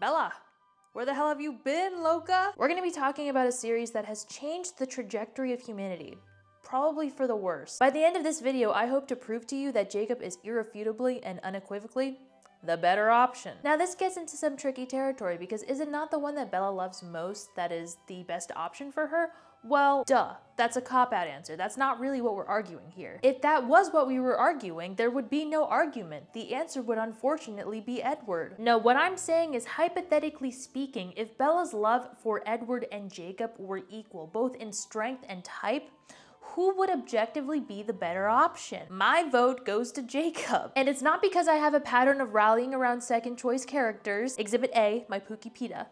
Bella, where the hell have you been, Loca? We're gonna be talking about a series that has changed the trajectory of humanity. Probably for the worse. By the end of this video, I hope to prove to you that Jacob is irrefutably and unequivocally the better option. Now this gets into some tricky territory because is it not the one that Bella loves most that is the best option for her? Well, duh, that's a cop-out answer. That's not really what we're arguing here. If that was what we were arguing, there would be no argument. The answer would unfortunately be Edward. No, what I'm saying is, hypothetically speaking, if Bella's love for Edward and Jacob were equal, both in strength and type, who would objectively be the better option? My vote goes to Jacob. And it's not because I have a pattern of rallying around second choice characters. Exhibit A, my Pookie Pita.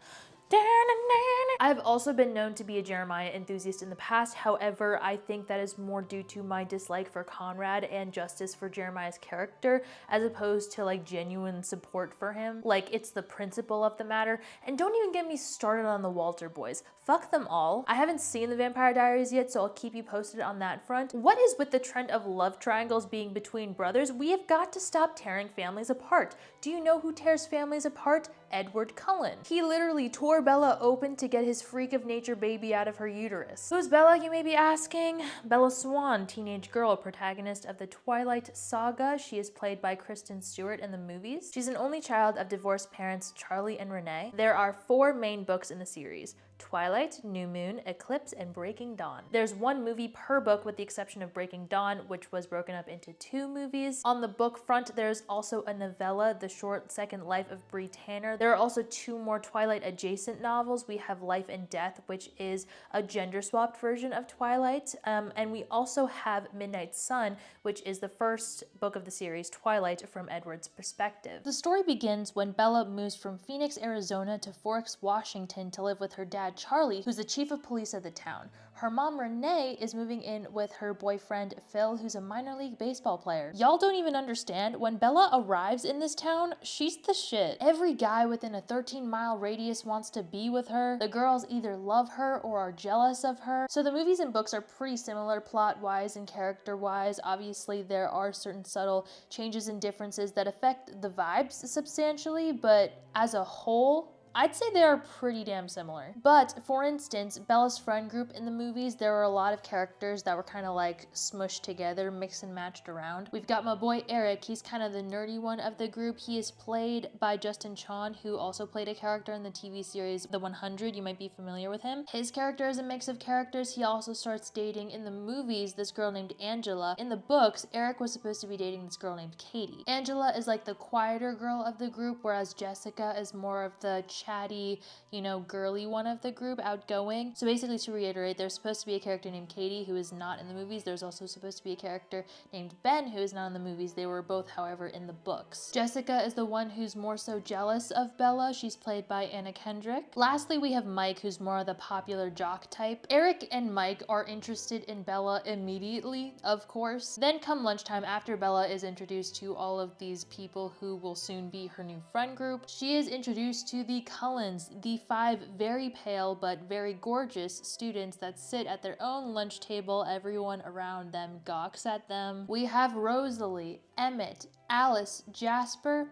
I've also been known to be a Jeremiah enthusiast in the past. However, I think that is more due to my dislike for Conrad and justice for Jeremiah's character, as opposed to like genuine support for him. Like, it's the principle of the matter. And don't even get me started on the Walter boys. Fuck them all. I haven't seen the Vampire Diaries yet, so I'll keep you posted on that front. What is with the trend of love triangles being between brothers? We have got to stop tearing families apart. Do you know who tears families apart? Edward Cullen. He literally tore Bella open to get his freak of nature baby out of her uterus. Who's Bella, you may be asking? Bella Swan, teenage girl, protagonist of the Twilight saga. She is played by Kristen Stewart in the movies. She's an only child of divorced parents Charlie and Renee. There are 4 main books in the series: Twilight, New Moon, Eclipse, and Breaking Dawn. There's 1 movie per book with the exception of Breaking Dawn, which was broken up into 2 movies. On the book front, there's also a novella, The Short Second Life of Bree Tanner. There are also 2 more Twilight adjacent novels. We have Life and Death, which is a gender swapped version of Twilight. And we also have Midnight Sun, which is the first book of the series, Twilight, from Edward's perspective. The story begins when Bella moves from Phoenix, Arizona to Forks, Washington to live with her dad, Charlie, who's the chief of police of the town. Her mom, Renee, is moving in with her boyfriend, Phil, who's a minor league baseball player. Y'all don't even understand. When Bella arrives in this town, she's the shit. Every guy within a 13-mile radius wants to be with her. The girls either love her or are jealous of her. So the movies and books are pretty similar plot-wise and character-wise. Obviously, there are certain subtle changes and differences that affect the vibes substantially, but as a whole, I'd say they are pretty damn similar. But for instance, Bella's friend group in the movies, there were a lot of characters that were kind of like smushed together, mixed and matched around. We've got my boy Eric. He's kind of the nerdy one of the group. He is played by Justin Chon, who also played a character in the TV series The 100. You might be familiar with him. His character is a mix of characters. He also starts dating in the movies this girl named Angela. In the books, Eric was supposed to be dating this girl named Katie. Angela is like the quieter girl of the group, whereas Jessica is more of the chatty, you know, girly one of the group, outgoing. So basically, to reiterate, there's supposed to be a character named Katie who is not in the movies. There's also supposed to be a character named Ben who is not in the movies. They were both, however, in the books. Jessica is the one who's more so jealous of Bella. She's played by Anna Kendrick. Lastly, we have Mike, who's more of the popular jock type. Eric and Mike are interested in Bella immediately, of course. Then come lunchtime, after Bella is introduced to all of these people who will soon be her new friend group, she is introduced to the Cullens, the 5 very pale but very gorgeous students that sit at their own lunch table. Everyone around them gawks at them. We have Rosalie, Emmett, Alice, Jasper,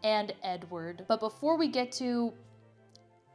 and Edward. But before we get to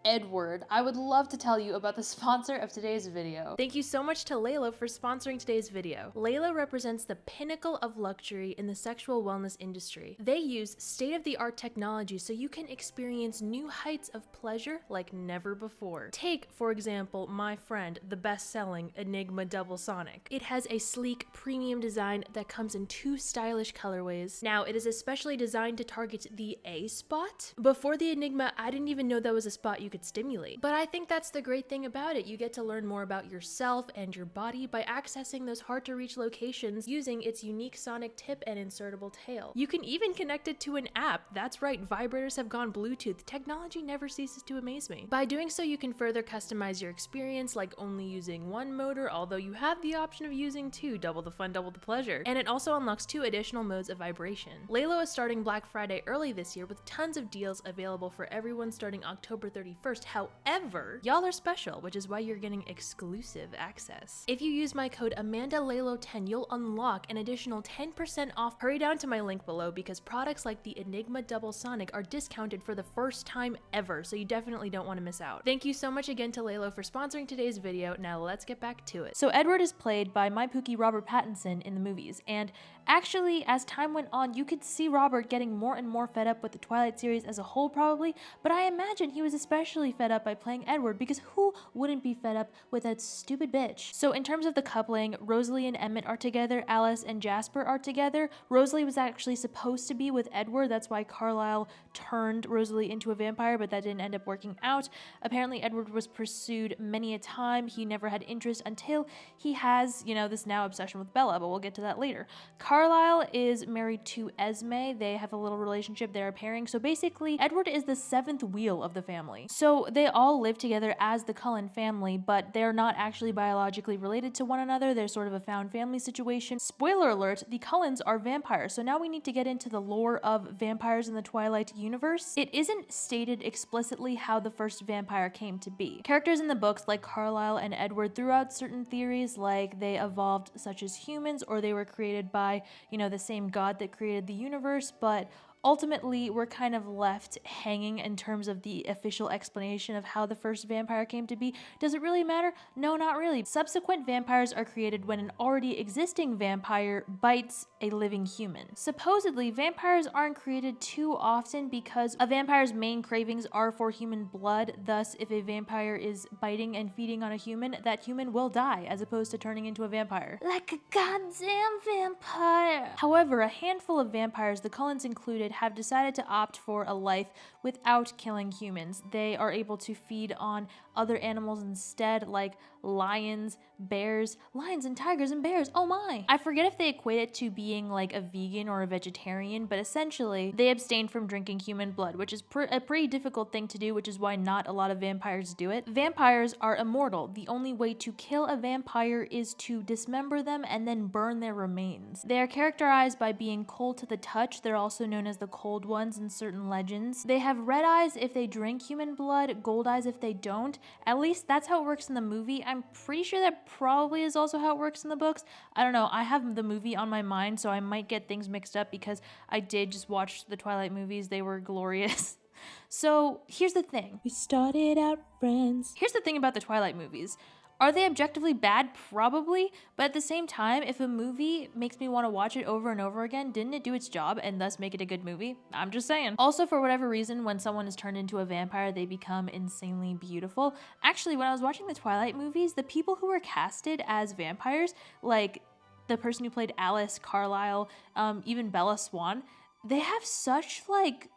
Edward, I would love to tell you about the sponsor of today's video. Thank you so much to Layla for sponsoring today's video. Layla represents the pinnacle of luxury in the sexual wellness industry. They use state-of-the-art technology so you can experience new heights of pleasure like never before. Take, for example, my friend, the best-selling Enigma Double Sonic. It has a sleek, premium design that comes in 2 stylish colorways. Now, it is especially designed to target the A spot. Before the Enigma, I didn't even know that was a spot you could stimulate. But I think that's the great thing about it. You get to learn more about yourself and your body by accessing those hard to reach locations using its unique sonic tip and insertable tail. You can even connect it to an app. That's right, vibrators have gone Bluetooth. Technology never ceases to amaze me. By doing so, you can further customize your experience, like only using 1 motor, although you have the option of using 2, double the fun, double the pleasure. And it also unlocks 2 additional modes of vibration. Laylo is starting Black Friday early this year with tons of deals available for everyone starting October 31st. first. However, y'all are special, which is why you're getting exclusive access. If you use my code AmandaLalo10, you'll unlock an additional 10% off. Hurry down to my link below because products like the Enigma Double Sonic are discounted for the first time ever, so you definitely don't want to miss out. Thank you so much again to Lalo for sponsoring today's video. Now let's get back to it. So Edward is played by my Pookie Robert Pattinson in the movies, and actually as time went on you could see Robert getting more and more fed up with the Twilight series as a whole probably, but I imagine he was especially fed up by playing Edward because who wouldn't be fed up with that stupid bitch? So in terms of the coupling, Rosalie and Emmett are together, Alice and Jasper are together. Rosalie was actually supposed to be with Edward, that's why Carlisle turned Rosalie into a vampire, but that didn't end up working out. Apparently Edward was pursued many a time, he never had interest until he has, you know, this now obsession with Bella, but we'll get to that later. Carlisle is married to Esme, they have a little relationship, they're a pairing, so basically Edward is the seventh wheel of the family. So they all live together as the Cullen family, but they're not actually biologically related to one another, they're sort of a found family situation. Spoiler alert, the Cullens are vampires, so now we need to get into the lore of vampires in the Twilight universe. It isn't stated explicitly how the first vampire came to be. Characters in the books like Carlisle and Edward threw out certain theories like they evolved such as humans or they were created by, you know, the same god that created the universe, but ultimately, we're kind of left hanging in terms of the official explanation of how the first vampire came to be. Does it really matter? No, not really. Subsequent vampires are created when an already existing vampire bites a living human. Supposedly, vampires aren't created too often because a vampire's main cravings are for human blood. Thus, if a vampire is biting and feeding on a human, that human will die as opposed to turning into a vampire. Like a goddamn vampire! However, a handful of vampires, the Cullens included, have decided to opt for a life without killing humans. They are able to feed on other animals instead, like lions, bears, lions and tigers and bears, oh my! I forget if they equate it to being like a vegan or a vegetarian, but essentially they abstain from drinking human blood, which is a pretty difficult thing to do, which is why not a lot of vampires do it. Vampires are immortal. The only way to kill a vampire is to dismember them and then burn their remains. They are characterized by being cold to the touch. They're also known as the cold ones in certain legends. They have red eyes if they drink human blood, gold eyes if they don't. At least that's how it works in the movie. I'm pretty sure that probably is also how it works in the books. I don't know, I have the movie on my mind, so I might get things mixed up because I did just watch the Twilight movies. They were glorious. So here's the thing. We started out friends. Here's the thing about the Twilight movies. Are they objectively bad? Probably, but at the same time, if a movie makes me want to watch it over and over again, didn't it do its job and thus make it a good movie? I'm just saying. Also, for whatever reason, when someone is turned into a vampire, they become insanely beautiful. Actually, when I was watching the Twilight movies, the people who were casted as vampires, like the person who played Alice, Carlisle, even Bella Swan, they have such like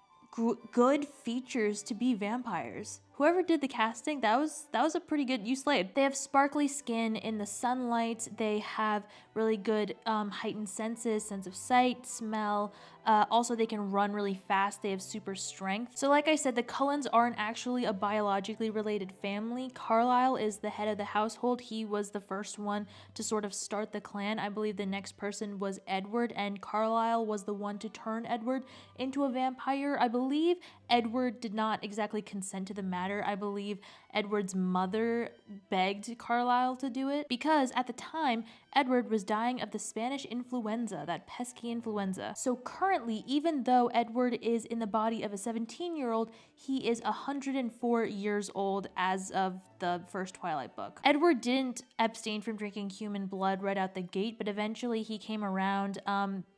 good features to be vampires. Whoever did the casting, that was a pretty good, you slayed. They have sparkly skin in the sunlight, they have really good heightened senses, sense of sight, smell, also they can run really fast, they have super strength. So like I said, the Cullens aren't actually a biologically related family. Carlisle is the head of the household, he was the first one to sort of start the clan. I believe the next person was Edward, and Carlisle was the one to turn Edward into a vampire. I believe Edward did not exactly consent to the matter. I believe Edward's mother begged Carlisle to do it because at the time, Edward was dying of the Spanish influenza, that pesky influenza. So currently, even though Edward is in the body of a 17-year-old, he is 104 years old as of the first Twilight book. Edward didn't abstain from drinking human blood right out the gate, but eventually he came around.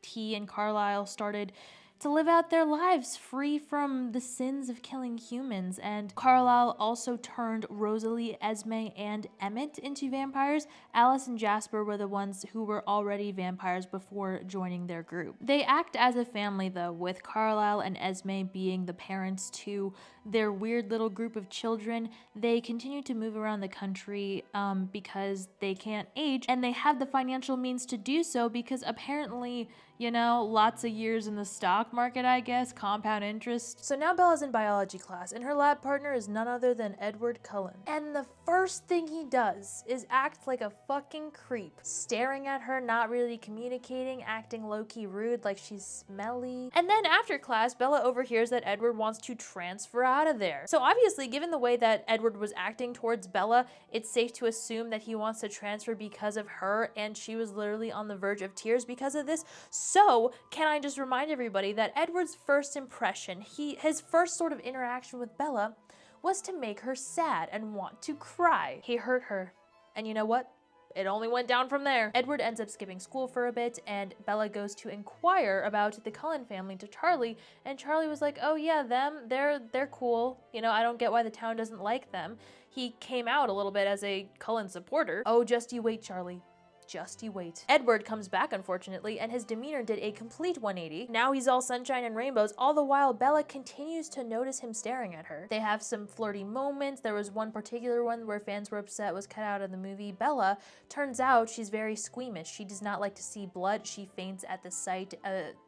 He and Carlisle started to live out their lives free from the sins of killing humans, and Carlisle also turned Rosalie, Esme, and Emmett into vampires. Alice and Jasper were the ones who were already vampires before joining their group. They act as a family though, with Carlisle and Esme being the parents to their weird little group of children. They continue to move around the country because they can't age, and they have the financial means to do so because apparently, You know, lots of years in the stock market, I guess, compound interest. So now Bella's in biology class, and her lab partner is none other than Edward Cullen. And the first thing he does is act like a fucking creep, staring at her, not really communicating, acting low-key rude, like she's smelly. And then after class, Bella overhears that Edward wants to transfer out of there. So obviously, given the way that Edward was acting towards Bella, it's safe to assume that he wants to transfer because of her, and she was literally on the verge of tears because of this. So, can I just remind everybody that Edward's first impression, his first sort of interaction with Bella, was to make her sad and want to cry. He hurt her. And you know what? It only went down from there. Edward ends up skipping school for a bit, and Bella goes to inquire about the Cullen family to Charlie, and Charlie was like, oh yeah, they're cool. You know, I don't get why the town doesn't like them. He came out a little bit as a Cullen supporter. Oh, just you wait, Charlie. Just you wait. Edward comes back, unfortunately, and his demeanor did a complete 180. Now he's all sunshine and rainbows, all the while Bella continues to notice him staring at her. They have some flirty moments. There was one particular one where fans were upset was cut out of the movie. Bella, turns out she's very squeamish. She does not like to see blood. She faints at the sight,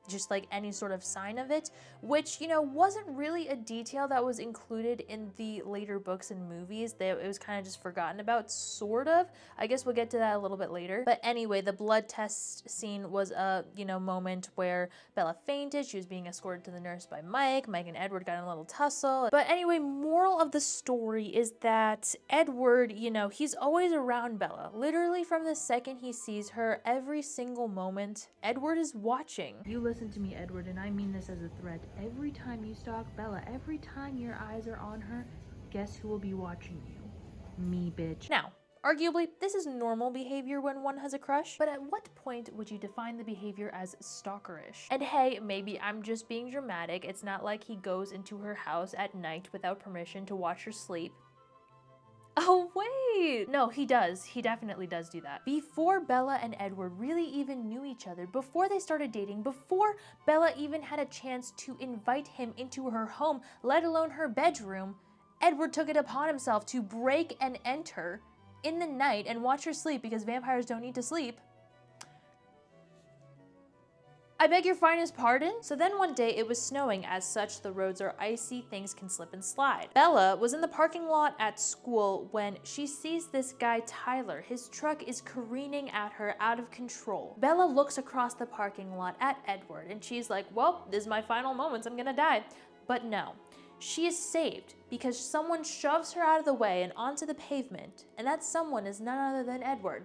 just like any sort of sign of it, which, you know, wasn't really a detail that was included in the later books and movies. It was kind of just forgotten about, sort of. I guess we'll get to that a little bit later. But anyway, the blood test scene was a, you know, moment where Bella fainted. She was being escorted to the nurse by Mike. Mike and Edward got in a little tussle. But anyway, moral of the story is that Edward, you know, he's always around Bella. Literally from the second he sees her, every single moment, Edward is watching. You listen to me, Edward, and I mean this as a threat. Every time you stalk Bella, every time your eyes are on her, guess who will be watching you? Me, bitch. Now, arguably, this is normal behavior when one has a crush, but at what point would you define the behavior as stalkerish? And hey, maybe I'm just being dramatic. It's not like he goes into her house at night without permission to watch her sleep. Oh, wait! No, he does. He definitely does do that. Before Bella and Edward really even knew each other, before they started dating, before Bella even had a chance to invite him into her home, let alone her bedroom, Edward took it upon himself to break and enter in the night and watch her sleep because vampires don't need to sleep. I beg your finest pardon? So then one day it was snowing. As such, the roads are icy, things can slip and slide. Bella was in the parking lot at school when she sees this guy Tyler. His truck is careening at her out of control. Bella looks across the parking lot at Edward and she's like, well, this is my final moments, I'm gonna die. But no. She is saved because someone shoves her out of the way and onto the pavement, and that someone is none other than Edward.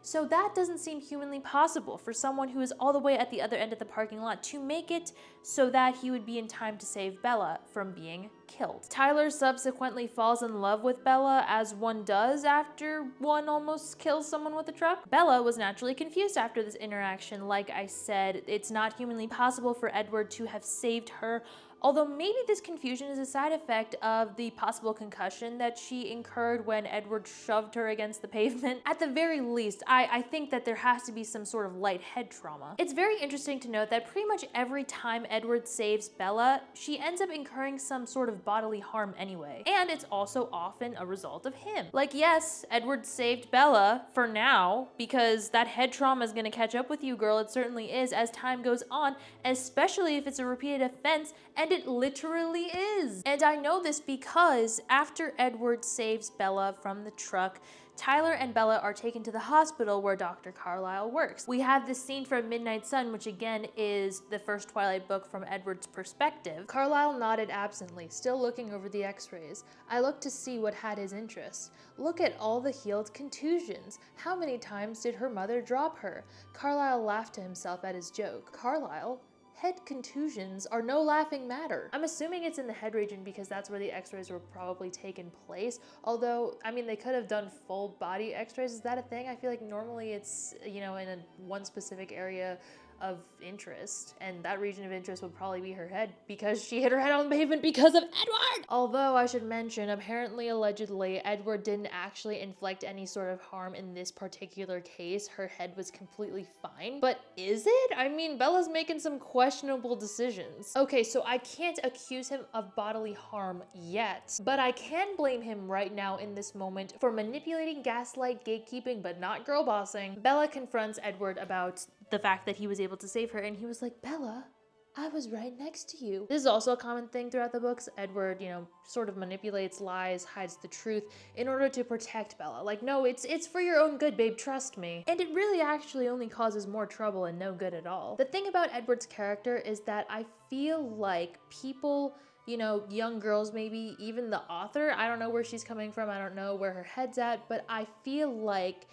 So that doesn't seem humanly possible for someone who is all the way at the other end of the parking lot to make it so that he would be in time to save Bella from being killed. Tyler subsequently falls in love with Bella, as one does after one almost kills someone with a truck. Bella was naturally confused after this interaction. Like I said, it's not humanly possible for Edward to have saved her, although maybe this confusion is a side effect of the possible concussion that she incurred when Edward shoved her against the pavement. At the very least, I think that there has to be some sort of light head trauma. It's very interesting to note that pretty much every time Edward saves Bella, she ends up incurring some sort of bodily harm anyway. And it's also often a result of him. Like, yes, Edward saved Bella for now, because that head trauma is gonna catch up with you, girl. It certainly is as time goes on, especially if it's a repeated offense, and it literally is. And I know this because after Edward saves Bella from the truck, Tyler and Bella are taken to the hospital where Dr. Carlisle works. We have this scene from Midnight Sun, which again is the first Twilight book from Edward's perspective. Carlisle nodded absently, still looking over the x-rays. I looked to see what had his interest. Look at all the healed contusions. How many times did her mother drop her? Carlisle laughed to himself at his joke. Carlisle? Head contusions are no laughing matter. I'm assuming it's in the head region because that's where the x-rays were probably taken place. Although, I mean, they could have done full body x-rays. Is that a thing? I feel like normally it's, you know, in one specific area of interest, and that region of interest would probably be her head because she hit her head on the pavement because of Edward! Although I should mention, apparently, allegedly, Edward didn't actually inflict any sort of harm in this particular case. Her head was completely fine. But is it? I mean, Bella's making some questionable decisions. Okay, so I can't accuse him of bodily harm yet, but I can blame him right now in this moment for manipulating, gaslight, gatekeeping, but not girl bossing. Bella confronts Edward about the fact that he was able to save her, and he was like, Bella, I was right next to you. This is also a common thing throughout the books. Edward, sort of manipulates, lies, hides the truth in order to protect Bella. Like, no, it's for your own good, babe, trust me. And it really actually only causes more trouble and no good at all. The thing about Edward's character is that I feel like people, young girls maybe, even the author, I don't know where she's coming from, I don't know where her head's at, but I feel like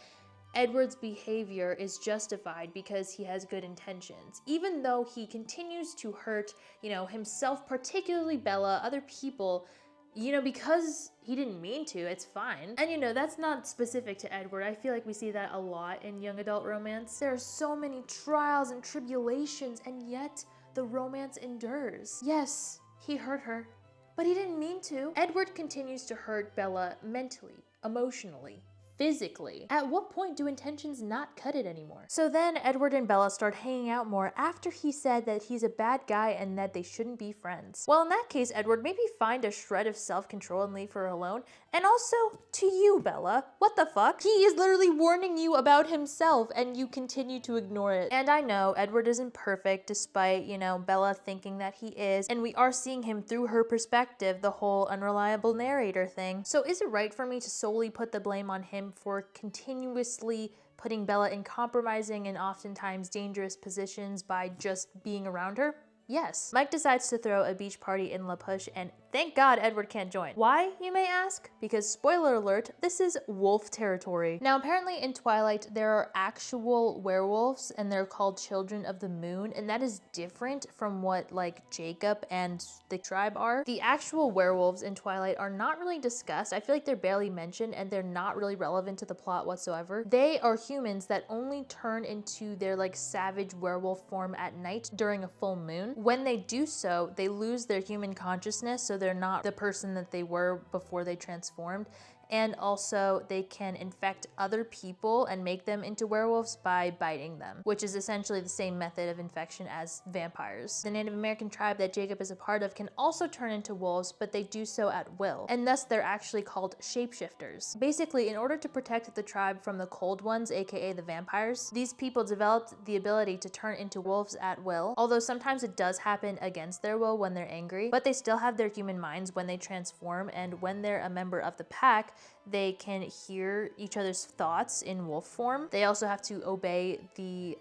Edward's behavior is justified because he has good intentions. Even though he continues to hurt, himself, particularly Bella, other people, because he didn't mean to, it's fine. And that's not specific to Edward. I feel like we see that a lot in young adult romance. There are so many trials and tribulations, and yet the romance endures. Yes, he hurt her, but he didn't mean to. Edward continues to hurt Bella mentally, emotionally, physically. At what point do intentions not cut it anymore? So then Edward and Bella start hanging out more after he said that he's a bad guy and that they shouldn't be friends. Well, in that case, Edward, maybe find a shred of self-control and leave her alone. And also, to you, Bella, what the fuck? He is literally warning you about himself and you continue to ignore it. And I know Edward isn't perfect despite, Bella thinking that he is. And we are seeing him through her perspective, the whole unreliable narrator thing. So is it right for me to solely put the blame on him for continuously putting Bella in compromising and oftentimes dangerous positions by just being around her? Yes. Mike decides to throw a beach party in La Push, and thank God Edward can't join. Why, you may ask? Because spoiler alert, this is wolf territory. Now apparently in Twilight there are actual werewolves and they're called Children of the Moon, and that is different from what like Jacob and the tribe are. The actual werewolves in Twilight are not really discussed. I feel like they're barely mentioned and they're not really relevant to the plot whatsoever. They are humans that only turn into their like savage werewolf form at night during a full moon. When they do so, they lose their human consciousness, so they're not the person that they were before they transformed. And also they can infect other people and make them into werewolves by biting them, which is essentially the same method of infection as vampires. The Native American tribe that Jacob is a part of can also turn into wolves, but they do so at will, and thus they're actually called shapeshifters. Basically, in order to protect the tribe from the cold ones, aka the vampires, these people developed the ability to turn into wolves at will, although sometimes it does happen against their will when they're angry, but they still have their human minds when they transform, and when they're a member of the pack, they can hear each other's thoughts in wolf form. They also have to obey the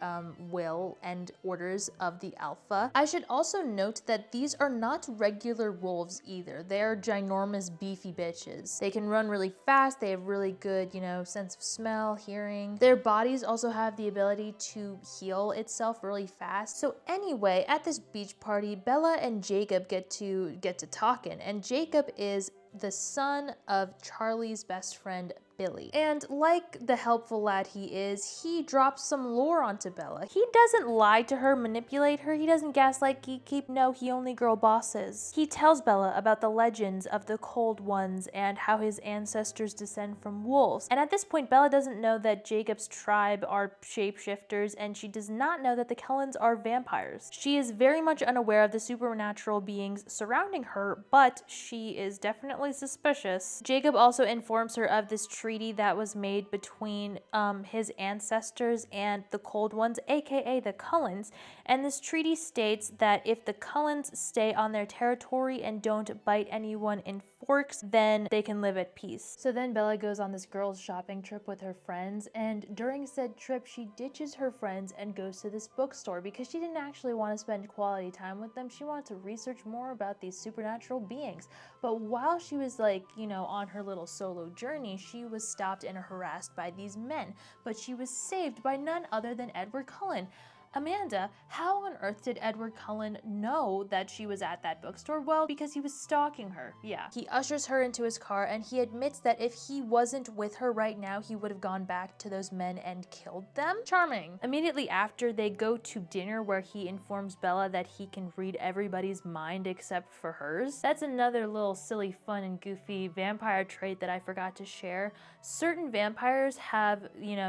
will and orders of the alpha. I should also note that these are not regular wolves either. They're ginormous, beefy bitches. They can run really fast. They have really good, sense of smell, hearing. Their bodies also have the ability to heal itself really fast. So anyway, at this beach party, Bella and Jacob get to talking, and Jacob is the son of Charlie's best friend, Billy. And like the helpful lad he is, he drops some lore onto Bella. He doesn't lie to her, manipulate her. He doesn't gaslight, geek. No, he only girl bosses. He tells Bella about the legends of the Cold Ones and how his ancestors descend from wolves. And at this point, Bella doesn't know that Jacob's tribe are shapeshifters, and she does not know that the Cullens are vampires. She is very much unaware of the supernatural beings surrounding her, but she is definitely suspicious. Jacob also informs her of this treaty that was made between his ancestors and the Cold Ones, aka the Cullens, and this treaty states that if the Cullens stay on their territory and don't bite anyone in forks, then they can live at peace. So then Bella goes on this girls shopping trip with her friends, and during said trip she ditches her friends and goes to this bookstore because she didn't actually want to spend quality time with them. She wanted to research more about these supernatural beings. But while she was on her little solo journey, she was stopped and harassed by these men, but she was saved by none other than Edward Cullen. Amanda, how on earth did Edward Cullen know that she was at that bookstore? Well, because he was stalking her, yeah. He ushers her into his car and he admits that if he wasn't with her right now, he would have gone back to those men and killed them. Charming. Immediately after, they go to dinner where he informs Bella that he can read everybody's mind except for hers. That's another little silly, fun, and goofy vampire trait that I forgot to share. Certain vampires have,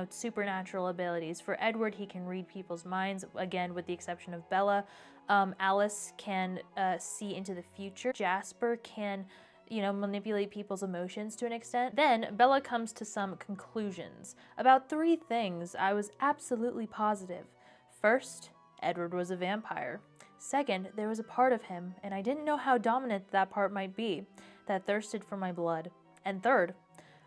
supernatural abilities. For Edward, he can read people's minds, again with the exception of Bella. Alice can see into the future. Jasper can manipulate people's emotions to an extent. Then Bella comes to some conclusions about 3 things I was absolutely positive. First, Edward was a vampire. Second, there was a part of him, and I didn't know how dominant that part might be, that thirsted for my blood. And third,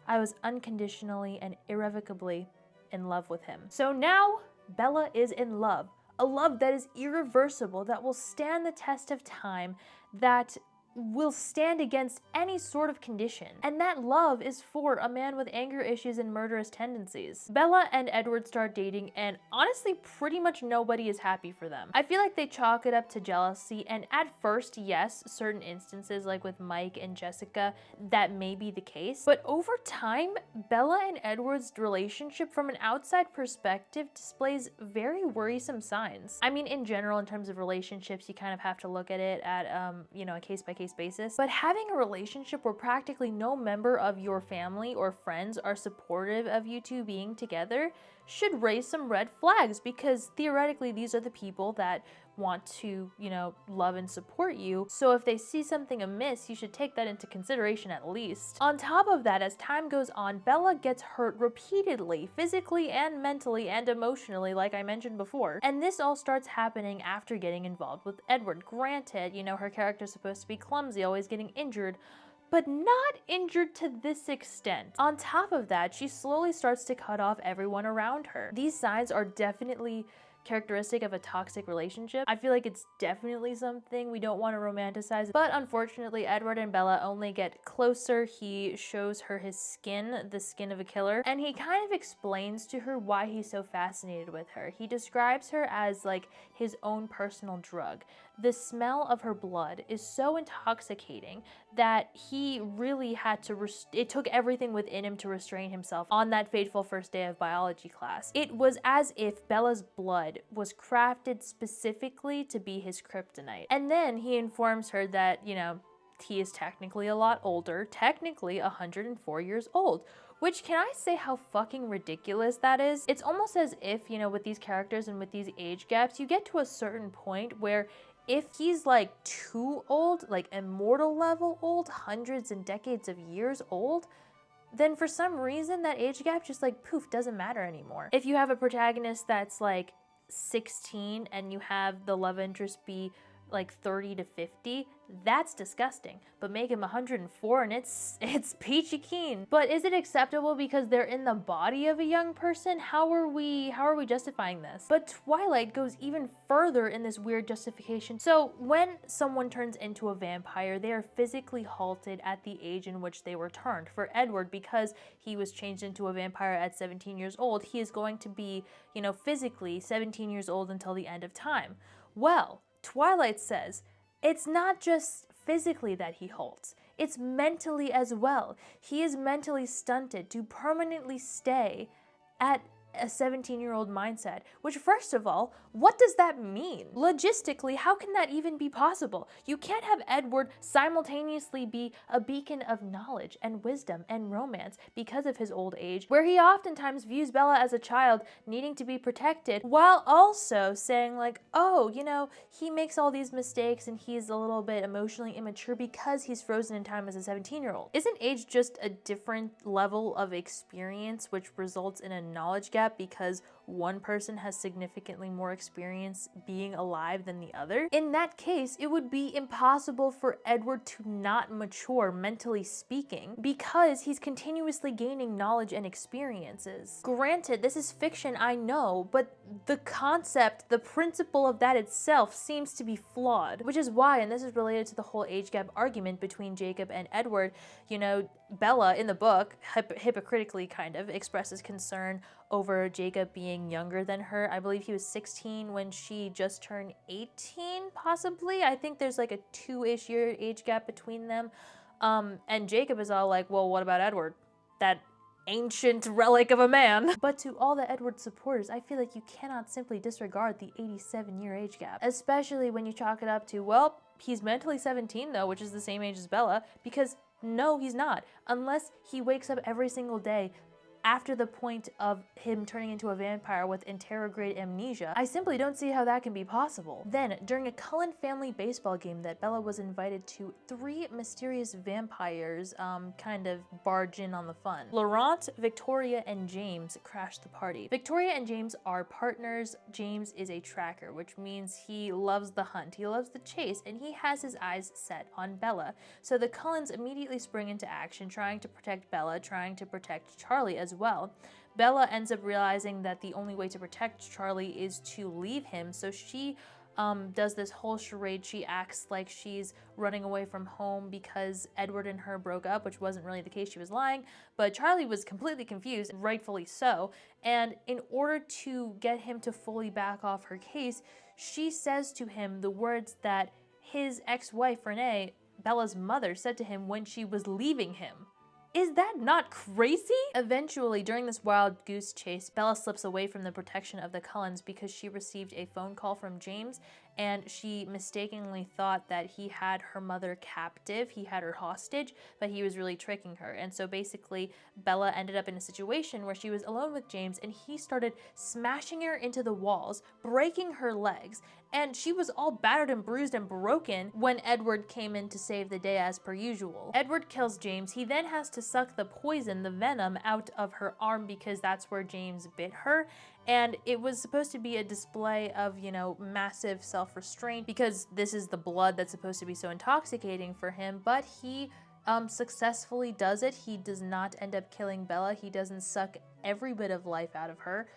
I was unconditionally and irrevocably in love with him. So now, Bella is in love. A love that is irreversible, that will stand the test of time, that will stand against any sort of condition. And that love is for a man with anger issues and murderous tendencies. Bella and Edward start dating, and honestly, pretty much nobody is happy for them. I feel like they chalk it up to jealousy, and at first, yes, certain instances like with Mike and Jessica, that may be the case. But over time, Bella and Edward's relationship from an outside perspective displays very worrisome signs. I mean, in general, in terms of relationships, you kind of have to look at it at, a case-by-case basis. But having a relationship where practically no member of your family or friends are supportive of you two being together should raise some red flags, because theoretically these are the people that want to, love and support you. So if they see something amiss, you should take that into consideration at least. On top of that, as time goes on, Bella gets hurt repeatedly, physically and mentally and emotionally, like I mentioned before. And this all starts happening after getting involved with Edward. Granted, her character's supposed to be clumsy, always getting injured, but not injured to this extent. On top of that, she slowly starts to cut off everyone around her. These signs are definitely characteristic of a toxic relationship. I feel like it's definitely something we don't want to romanticize, but unfortunately Edward and Bella only get closer. He shows her his skin, the skin of a killer, and he kind of explains to her why he's so fascinated with her. He describes her as like his own personal drug. The smell of her blood is so intoxicating that he really had to, it took everything within him to restrain himself on that fateful first day of biology class. It was as if Bella's blood was crafted specifically to be his kryptonite. And then he informs her that, he is technically a lot older, technically 104 years old. Which, can I say how fucking ridiculous that is? It's almost as if, with these characters and with these age gaps, you get to a certain point where if he's like too old, like immortal level old, hundreds and decades of years old, then for some reason that age gap just like poof doesn't matter anymore. If you have a protagonist that's like 16 and you have the love interest be like 30 to 50, that's disgusting. But make him 104 and it's peachy keen. But is it acceptable because they're in the body of a young person? How are we justifying this? But Twilight goes even further in this weird justification. So when someone turns into a vampire, they are physically halted at the age in which they were turned. For Edward, because he was changed into a vampire at 17 years old, he is going to be, physically 17 years old until the end of time. Well, Twilight says it's not just physically that he halts, it's mentally as well. He is mentally stunted to permanently stay at a 17-year-old mindset, which first of all, what does that mean? Logistically, how can that even be possible? You can't have Edward simultaneously be a beacon of knowledge and wisdom and romance because of his old age, where he oftentimes views Bella as a child needing to be protected, while also saying like, oh, he makes all these mistakes and he's a little bit emotionally immature because he's frozen in time as a 17-year-old. Isn't age just a different level of experience which results in a knowledge gap because one person has significantly more experience being alive than the other? In that case, it would be impossible for Edward to not mature, mentally speaking, because he's continuously gaining knowledge and experiences. Granted, this is fiction, I know, but the concept, the principle of that itself seems to be flawed, which is why, and this is related to the whole age gap argument between Jacob and Edward, Bella in the book, hypocritically kind of, expresses concern over Jacob being younger than her. I believe he was 16 when she just turned 18, possibly. I think there's like a 2-ish year age gap between them. And Jacob is all like, well, what about Edward? That ancient relic of a man. But to all the Edward supporters, I feel like you cannot simply disregard the 87-year age gap, especially when you chalk it up to, well, he's mentally 17 though, which is the same age as Bella, because no, he's not. Unless he wakes up every single day after the point of him turning into a vampire with interrograde amnesia, I simply don't see how that can be possible. Then, during a Cullen family baseball game that Bella was invited to, 3 mysterious vampires kind of barge in on the fun. Laurent, Victoria, and James crash the party. Victoria and James are partners. James is a tracker, which means he loves the hunt, he loves the chase, and he has his eyes set on Bella. So the Cullens immediately spring into action, trying to protect Bella, trying to protect Charlie as well. Bella ends up realizing that the only way to protect Charlie is to leave him, so she does this whole charade. She acts like she's running away from home because Edward and her broke up, which wasn't really the case. She was lying, but Charlie was completely confused, rightfully so. And in order to get him to fully back off her case, she says to him the words that his ex-wife, Renee, Bella's mother, said to him when she was leaving him. Is that not crazy? Eventually, during this wild goose chase, Bella slips away from the protection of the Cullens because she received a phone call from James, and she mistakenly thought that he had her mother captive, he had her hostage, but he was really tricking her. And so basically, Bella ended up in a situation where she was alone with James, and he started smashing her into the walls, breaking her legs, and she was all battered and bruised and broken when Edward came in to save the day as per usual. Edward kills James. He then has to suck the poison, the venom, out of her arm because that's where James bit her. And it was supposed to be a display of, you know, massive self-restraint because this is the blood that's supposed to be so intoxicating for him, but he successfully does it. He does not end up killing Bella. He doesn't suck every bit of life out of her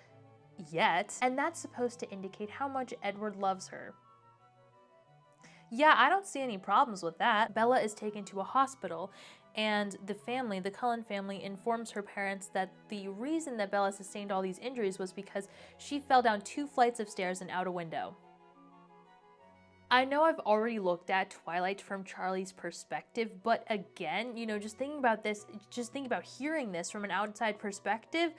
yet, and that's supposed to indicate how much Edward loves her. Yeah, I don't see any problems with that. Bella is taken to a hospital, and the family, the Cullen family, informs her parents that the reason that Bella sustained all these injuries was because she fell down 2 flights of stairs and out a window. I know I've already looked at Twilight from Charlie's perspective, but again, you know, just thinking about this, just thinking about hearing this from an outside perspective,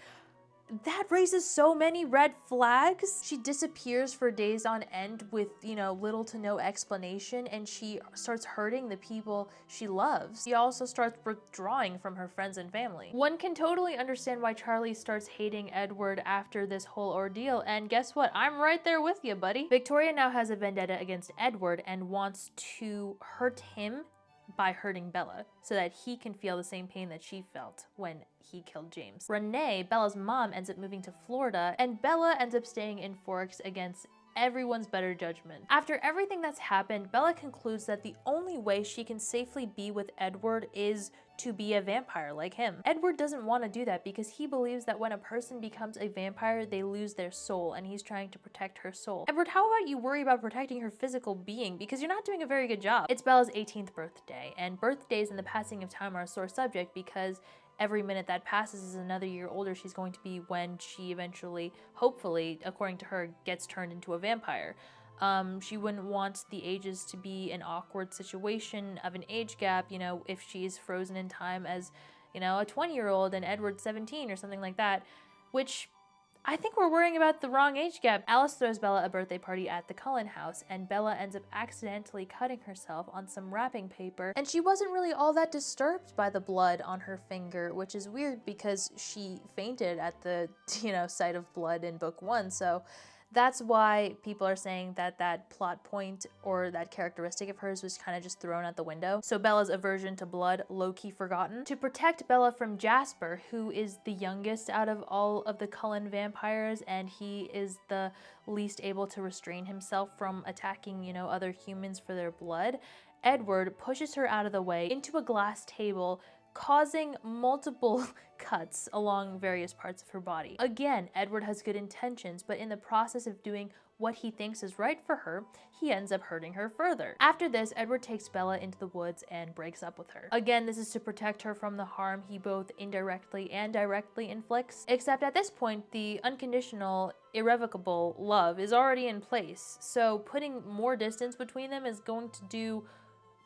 that raises so many red flags. She disappears for days on end with, you know, little to no explanation, and she starts hurting the people she loves. She also starts withdrawing from her friends and family. One can totally understand why Charlie starts hating Edward after this whole ordeal, and guess what? I'm right there with you, buddy. Victoria now has a vendetta against Edward and wants to hurt him by hurting Bella so that he can feel the same pain that she felt when he killed James. Renee, Bella's mom, ends up moving to Florida, and Bella ends up staying in Forks against everyone's better judgment. After everything that's happened, Bella concludes that the only way she can safely be with Edward is to be a vampire like him. Edward doesn't want to do that because he believes that when a person becomes a vampire, they lose their soul, and he's trying to protect her soul. Edward, how about you worry about protecting her physical being, because you're not doing a very good job. It's Bella's 18th birthday, and birthdays and the passing of time are a sore subject because every minute that passes is another year older she's going to be when she eventually, hopefully, according to her, gets turned into a vampire. She wouldn't want the ages to be an awkward situation of an age gap, you know, if she's frozen in time as, you know, a 20-year-old and Edward's 17 or something like that, which I think we're worrying about the wrong age gap. Alice throws Bella a birthday party at the Cullen house, and Bella ends up accidentally cutting herself on some wrapping paper, and she wasn't really all that disturbed by the blood on her finger, which is weird because she fainted at the, you know, sight of blood in book 1, so that's why people are saying that that plot point or that characteristic of hers was kind of just thrown out the window. So Bella's aversion to blood, low-key forgotten. To protect Bella from Jasper, who is the youngest out of all of the Cullen vampires, and he is the least able to restrain himself from attacking, you know, other humans for their blood, Edward pushes her out of the way into a glass table, causing multiple cuts along various parts of her body. Again, Edward has good intentions, but in the process of doing what he thinks is right for her, he ends up hurting her further. After this, Edward takes Bella into the woods and breaks up with her. Again, this is to protect her from the harm he both indirectly and directly inflicts, except at this point, the unconditional, irrevocable love is already in place, so putting more distance between them is going to do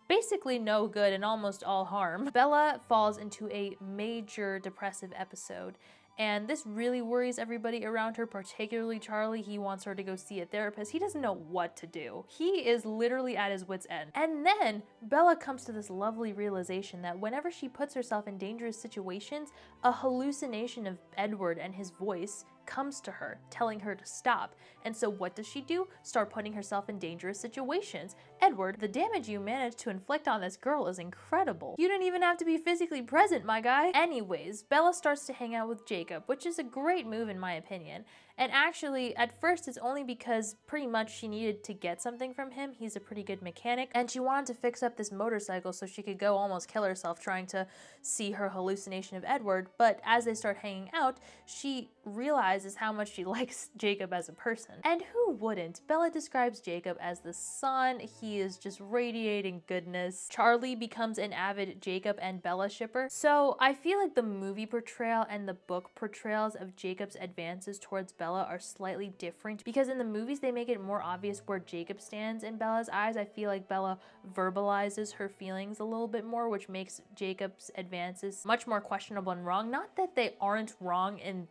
basically no good and almost all harm. Bella falls into a major depressive episode, and this really worries everybody around her, particularly Charlie. He wants her to go see a therapist. He doesn't know what to do. He is literally at his wit's end. And then Bella comes to this lovely realization that whenever she puts herself in dangerous situations, a hallucination of Edward and his voice comes to her, telling her to stop. And so what does she do? Start putting herself in dangerous situations. Edward, the damage you managed to inflict on this girl is incredible. You didn't even have to be physically present, my guy. Anyways, Bella starts to hang out with Jacob, which is a great move in my opinion. And actually, at first, it's only because pretty much she needed to get something from him. He's a pretty good mechanic, and she wanted to fix up this motorcycle so she could go almost kill herself trying to see her hallucination of Edward. But as they start hanging out, she realizes how much she likes Jacob as a person. And who wouldn't? Bella describes Jacob as the sun. He is just radiating goodness. Charlie becomes an avid Jacob and Bella shipper. So I feel like the movie portrayal and the book portrayals of Jacob's advances towards Bella are slightly different, because in the movies they make it more obvious where Jacob stands in Bella's eyes. I feel like Bella verbalizes her feelings a little bit more, which makes Jacob's advances much more questionable and wrong. Not that they aren't wrong in,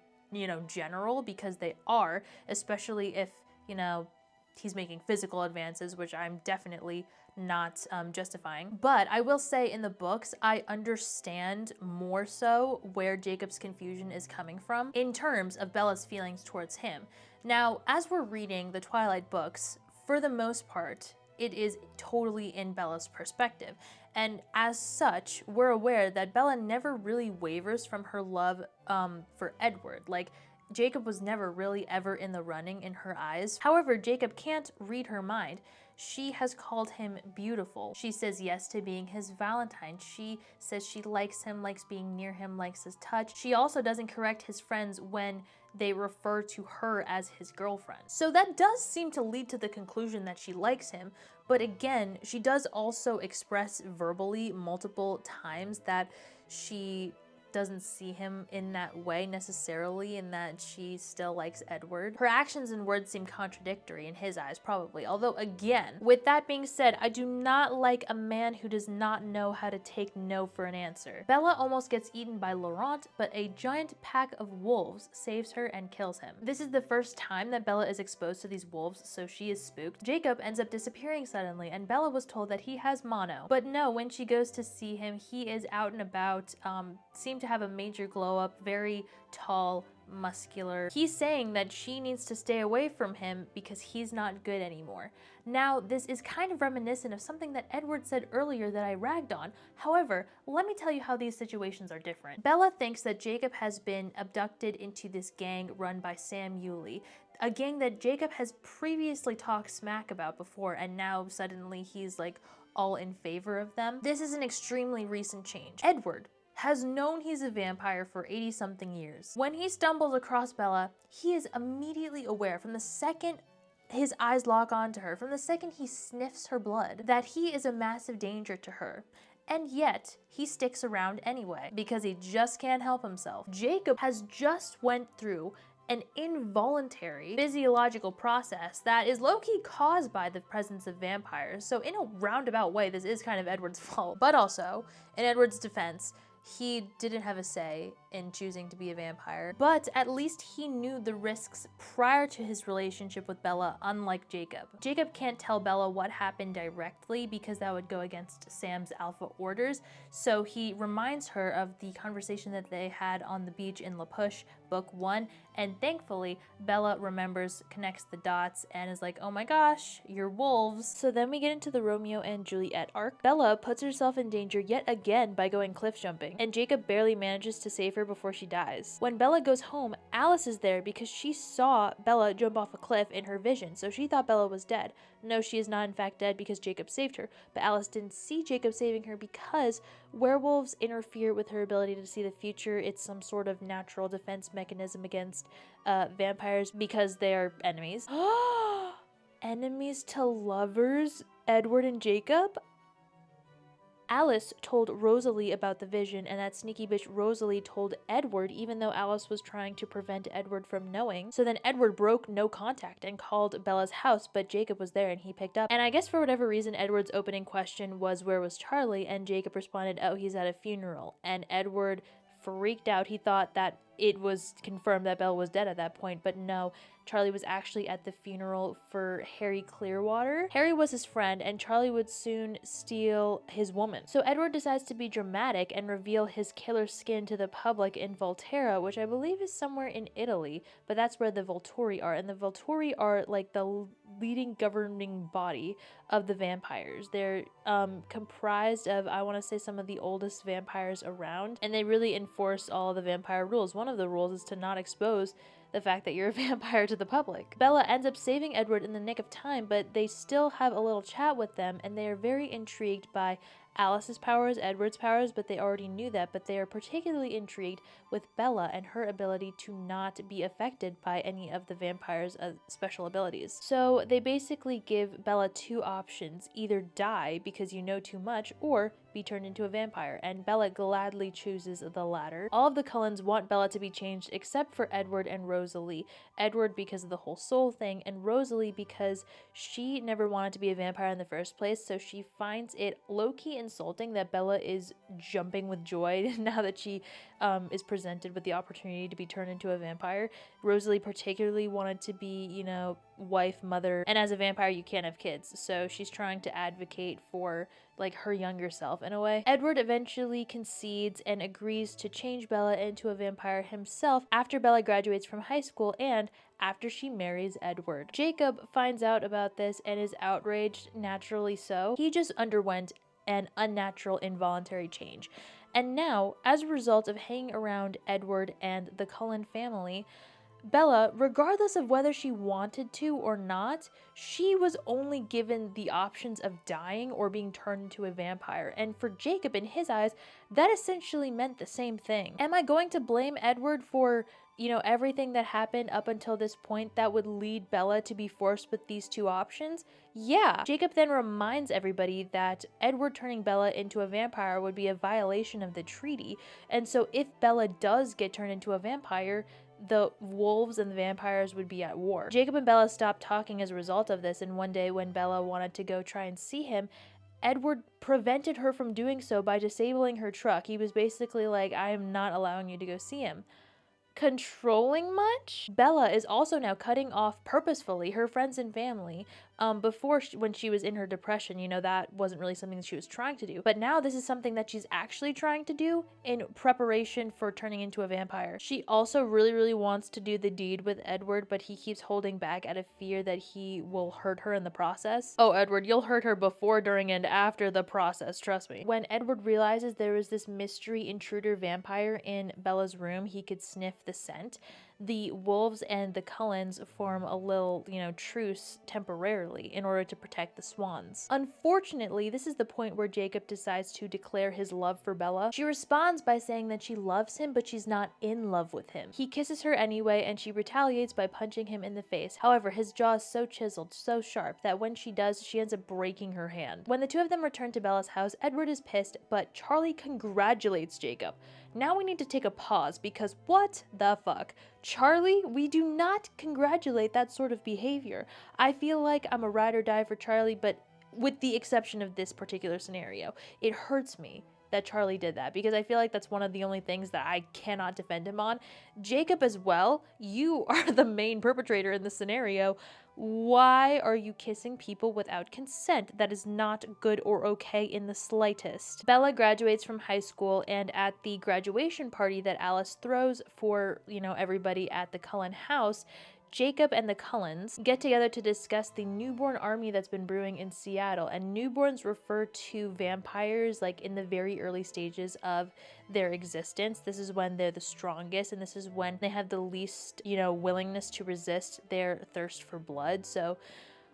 general, because they are, especially if, he's making physical advances, which I'm definitely not justifying. But I will say in the books, I understand more so where Jacob's confusion is coming from in terms of Bella's feelings towards him. Now, as we're reading the Twilight books, for the most part, it is totally in Bella's perspective. And as such, we're aware that Bella never really wavers from her love for Edward. Like, Jacob was never really ever in the running in her eyes. However, Jacob can't read her mind. She has called him beautiful. She says yes to being his Valentine. She says she likes him, likes being near him, likes his touch. She also doesn't correct his friends when they refer to her as his girlfriend. So that does seem to lead to the conclusion that she likes him. But again, she does also express verbally multiple times that she doesn't see him in that way necessarily, and that she still likes Edward. Her actions and words seem contradictory in his eyes, probably. Although again, with that being said, I do not like a man who does not know how to take no for an answer. Bella almost gets eaten by Laurent, but a giant pack of wolves saves her and kills him. This is the first time that Bella is exposed to these wolves, so she is spooked. Jacob ends up disappearing suddenly, and Bella was told that he has mono. But no, when she goes to see him, he is out and about, seemed to have a major glow up, very tall, muscular. He's saying that she needs to stay away from him because he's not good anymore. Now, this is kind of reminiscent of something that Edward said earlier that I ragged on. However, let me tell you how these situations are different. Bella thinks that Jacob has been abducted into this gang run by Sam Yulee, a gang that Jacob has previously talked smack about before, and now suddenly he's like all in favor of them. This is an extremely recent change. Edward has known he's a vampire for 80-something years. When he stumbles across Bella, he is immediately aware from the second his eyes lock onto her, from the second he sniffs her blood, that he is a massive danger to her. And yet, he sticks around anyway, because he just can't help himself. Jacob has just went through an involuntary physiological process that is low-key caused by the presence of vampires. So in a roundabout way, this is kind of Edward's fault. But also, in Edward's defense, he didn't have a say in choosing to be a vampire, but at least he knew the risks prior to his relationship with Bella, unlike Jacob. Jacob can't tell Bella what happened directly because that would go against Sam's alpha orders, so he reminds her of the conversation that they had on the beach in La Push, book 1, and thankfully, Bella remembers, connects the dots, and is like, oh my gosh, you're wolves. So then we get into the Romeo and Juliet arc. Bella puts herself in danger yet again by going cliff jumping, and Jacob barely manages to save her before she dies. When Bella goes home, Alice is there because she saw Bella jump off a cliff in her vision, so she thought Bella was dead. No, she is not in fact dead because Jacob saved her, but Alice didn't see Jacob saving her because werewolves interfere with her ability to see the future. It's some sort of natural defense mechanism against vampires because they are enemies. Enemies to lovers? Edward and Jacob? Alice told Rosalie about the vision, and that sneaky bitch Rosalie told Edward, even though Alice was trying to prevent Edward from knowing. So then Edward broke no contact and called Bella's house, but Jacob was there and he picked up. And I guess for whatever reason, Edward's opening question was, where was Charlie? And Jacob responded, oh, he's at a funeral. And Edward freaked out. He thought that it was confirmed that Bella was dead at that point, but no, Charlie was actually at the funeral for Harry Clearwater. Harry was his friend, and Charlie would soon steal his woman. So Edward decides to be dramatic and reveal his killer skin to the public in Volterra, which I believe is somewhere in Italy, but that's where the Volturi are. And the Volturi are like the leading governing body of the vampires. They're comprised of, I want to say, some of the oldest vampires around, and they really enforce all the vampire rules. One of the rules is to not expose the fact that you're a vampire to the public. Bella ends up saving Edward in the nick of time, but they still have a little chat with them, and they are very intrigued by Alice's powers, Edward's powers, but they already knew that, but they are particularly intrigued with Bella and her ability to not be affected by any of the vampire's special abilities. So they basically give Bella two options: either die because you know too much, or be turned into a vampire, and Bella gladly chooses the latter. All of the Cullens want Bella to be changed except for Edward and Rosalie. Edward because of the whole soul thing, and Rosalie because she never wanted to be a vampire in the first place, so she finds it low-key insulting that Bella is jumping with joy now that she is presented with the opportunity to be turned into a vampire. Rosalie particularly wanted to be, you know, wife, mother, and as a vampire you can't have kids, so she's trying to advocate for like her younger self in a way. Edward eventually concedes and agrees to change Bella into a vampire himself after Bella graduates from high school and after she marries Edward. Jacob finds out about this and is outraged, naturally so. He just underwent an unnatural involuntary change. And now, as a result of hanging around Edward and the Cullen family, Bella, regardless of whether she wanted to or not, she was only given the options of dying or being turned into a vampire. And for Jacob, in his eyes, that essentially meant the same thing. Am I going to blame Edward for, you know, everything that happened up until this point that would lead Bella to be forced with these two options? Yeah. Jacob then reminds everybody that Edward turning Bella into a vampire would be a violation of the treaty. And so if Bella does get turned into a vampire, the wolves and the vampires would be at war. Jacob and Bella stopped talking as a result of this, and one day when Bella wanted to go try and see him, Edward prevented her from doing so by disabling her truck. He was basically like, I am not allowing you to go see him. Controlling much? Bella is also now cutting off purposefully her friends and family. When she was in her depression, you know, that wasn't really something that she was trying to do. But now this is something that she's actually trying to do in preparation for turning into a vampire. She also really, really wants to do the deed with Edward, but he keeps holding back out of fear that he will hurt her in the process. Oh, Edward, you'll hurt her before, during, and after the process, trust me. When Edward realizes there is this mystery intruder vampire in Bella's room, he could sniff the scent. The wolves and the Cullens form a little, you know, truce temporarily in order to protect the swans. Unfortunately, this is the point where Jacob decides to declare his love for Bella. She responds by saying that she loves him, but she's not in love with him. He kisses her anyway, and she retaliates by punching him in the face. However, his jaw is so chiseled, so sharp, that when she does, she ends up breaking her hand. When the two of them return to Bella's house, Edward is pissed, but Charlie congratulates Jacob. Now we need to take a pause, because what the fuck? Charlie, we do not congratulate that sort of behavior. I feel like I'm a ride or die for Charlie, but with the exception of this particular scenario, it hurts me that Charlie did that, because I feel like that's one of the only things that I cannot defend him on. Jacob as well, you are the main perpetrator in this scenario. Why are you kissing people without consent? That is not good or okay in the slightest. Bella graduates from high school, and at the graduation party that Alice throws for, you know, everybody at the Cullen house, Jacob and the Cullens get together to discuss the newborn army that's been brewing in Seattle, and newborns refer to vampires like in the very early stages of their existence. This is when they're the strongest, and this is when they have the least, you know, willingness to resist their thirst for blood. So